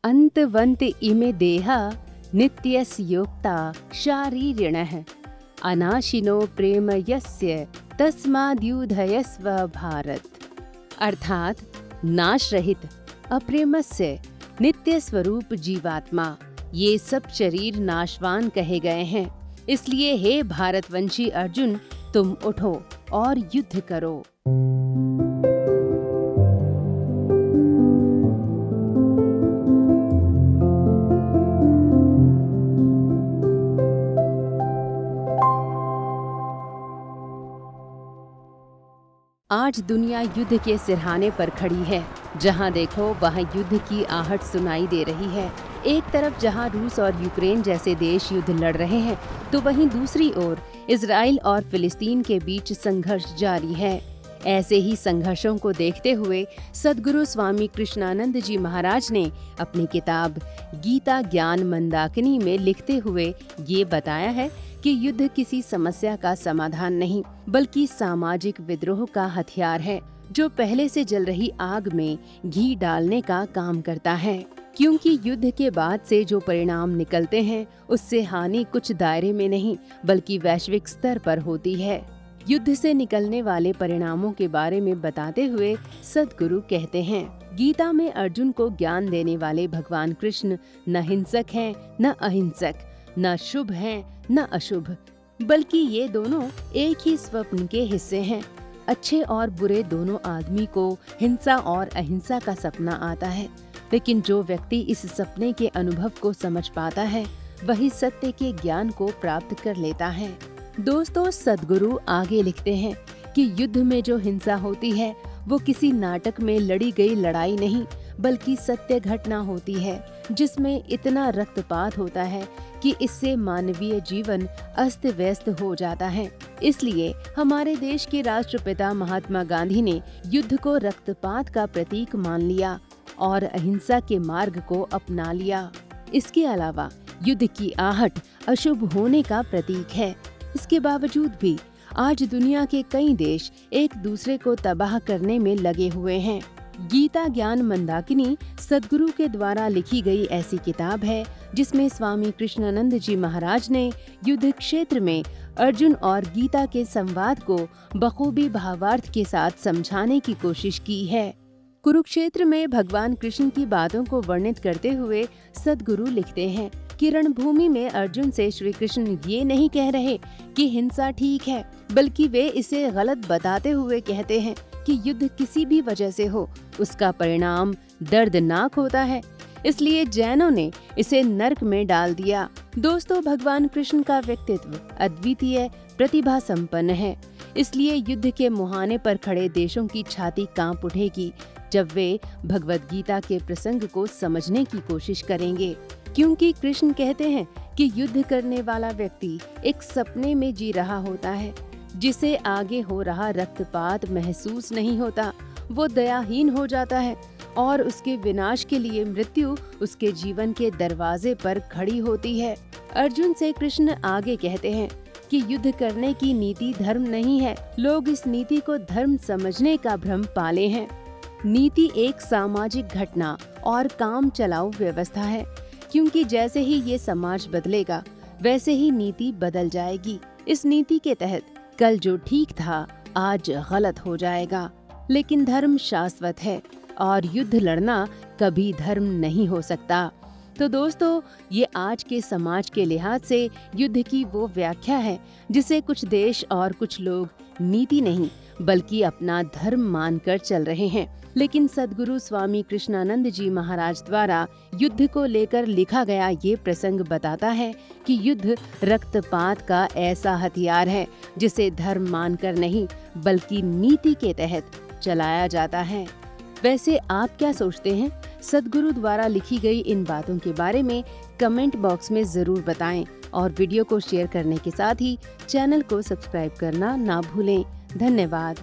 अंतवन्त इमे देहा नित्यस्य योक्ता शारीरिणः अनाशिनो प्रेम यस्य तस्माद्युधयस्व भारत। अर्थात नाश रहित अप्रेमस्य नित्य स्वरूप जीवात्मा, ये सब शरीर नाशवान कहे गए हैं। इसलिए हे भारतवंशी अर्जुन, तुम उठो और युद्ध करो। आज दुनिया युद्ध के सिरहाने पर खड़ी है। जहां देखो वहां युद्ध की आहट सुनाई दे रही है। एक तरफ जहां रूस और यूक्रेन जैसे देश युद्ध लड़ रहे हैं, तो वहीं दूसरी ओर इजराइल और फिलिस्तीन के बीच संघर्ष जारी है। ऐसे ही संघर्षों को देखते हुए सद्गुरु स्वामी कृष्णानंद जी महाराज ने अपनी किताब गीता ज्ञान मंदाकिनी में लिखते हुए ये बताया है कि युद्ध किसी समस्या का समाधान नहीं, बल्कि सामाजिक विद्रोह का हथियार है, जो पहले से जल रही आग में घी डालने का काम करता है। क्योंकि युद्ध के बाद से जो परिणाम निकलते हैं, उससे हानि कुछ दायरे में नहीं, बल्कि वैश्विक स्तर पर होती है। युद्ध से निकलने वाले परिणामों के बारे में बताते हुए सद्गुरु कहते हैं, गीता में अर्जुन को ज्ञान देने वाले भगवान कृष्ण न हिंसक हैं, न अहिंसक, न शुभ हैं, न अशुभ, बल्कि ये दोनों एक ही स्वप्न के हिस्से हैं। अच्छे और बुरे दोनों आदमी को हिंसा और अहिंसा का सपना आता है, लेकिन जो व्यक्ति इस सपने के अनुभव को समझ पाता है, वही सत्य के ज्ञान को प्राप्त कर लेता है। दोस्तों, सद्गुरु आगे लिखते हैं कि युद्ध में जो हिंसा होती है, वो किसी नाटक में लड़ी गई लड़ाई नहीं, बल्कि सत्य घटना होती है, जिसमें इतना रक्तपात होता है कि इससे मानवीय जीवन अस्त व्यस्त हो जाता है। इसलिए हमारे देश के राष्ट्रपिता महात्मा गांधी ने युद्ध को रक्तपात का प्रतीक मान लिया और अहिंसा के मार्ग को अपना लिया। इसके अलावा युद्ध की आहट अशुभ होने का प्रतीक है। इसके बावजूद भी आज दुनिया के कई देश एक दूसरे को तबाह करने में लगे हुए हैं। गीता ज्ञान मंदाकिनी सद्गुरु के द्वारा लिखी गई ऐसी किताब है, जिसमें स्वामी कृष्णानंद जी महाराज ने युद्ध क्षेत्र में अर्जुन और गीता के संवाद को बखूबी भावार्थ के साथ समझाने की कोशिश की है। कुरुक्षेत्र में भगवान कृष्ण की बातों को वर्णित करते हुए सद्गुरु लिखते हैं कि रणभूमि में अर्जुन से श्री कृष्ण ये नहीं कह रहे कि हिंसा ठीक है, बल्कि वे इसे गलत बताते हुए कहते हैं कि युद्ध किसी भी वजह से हो, उसका परिणाम दर्दनाक होता है। इसलिए जैनों ने इसे नरक में डाल दिया। दोस्तों, भगवान कृष्ण का व्यक्तित्व अद्वितीय प्रतिभा संपन्न है। इसलिए युद्ध के मुहाने पर खड़े देशों की छाती कांप उठेगी जब वे भगवद गीता के प्रसंग को समझने की कोशिश करेंगे। क्योंकि कृष्ण कहते हैं कि युद्ध करने वाला व्यक्ति एक सपने में जी रहा होता है, जिसे आगे हो रहा रक्तपात महसूस नहीं होता। वो दयाहीन हो जाता है और उसके विनाश के लिए मृत्यु उसके जीवन के दरवाजे पर खड़ी होती है। अर्जुन से कृष्ण आगे कहते हैं कि युद्ध करने की नीति धर्म नहीं है। लोग इस नीति को धर्म समझने का भ्रम पाले हैं। नीति एक सामाजिक घटना और काम चलाऊ व्यवस्था है, क्योंकि जैसे ही ये समाज बदलेगा, वैसे ही नीति बदल जाएगी। इस नीति के तहत कल जो ठीक था, आज गलत हो जाएगा। लेकिन धर्म शाश्वत है और युद्ध लड़ना कभी धर्म नहीं हो सकता। तो दोस्तों, ये आज के समाज के लिहाज से युद्ध की वो व्याख्या है जिसे कुछ देश और कुछ लोग नीति नहीं बल्कि अपना धर्म मानकर चल रहे हैं। लेकिन सद्गुरु स्वामी कृष्णानंद जी महाराज द्वारा युद्ध को लेकर लिखा गया ये प्रसंग बताता है कि युद्ध रक्तपात का ऐसा हथियार है जिसे धर्म मानकर नहीं बल्कि नीति के तहत चलाया जाता है। वैसे आप क्या सोचते हैं? सद्गुरु द्वारा लिखी गई इन बातों के बारे में कमेंट बॉक्स में जरूर बताएं और वीडियो को शेयर करने के साथ ही चैनल को सब्सक्राइब करना ना भूलें। धन्यवाद।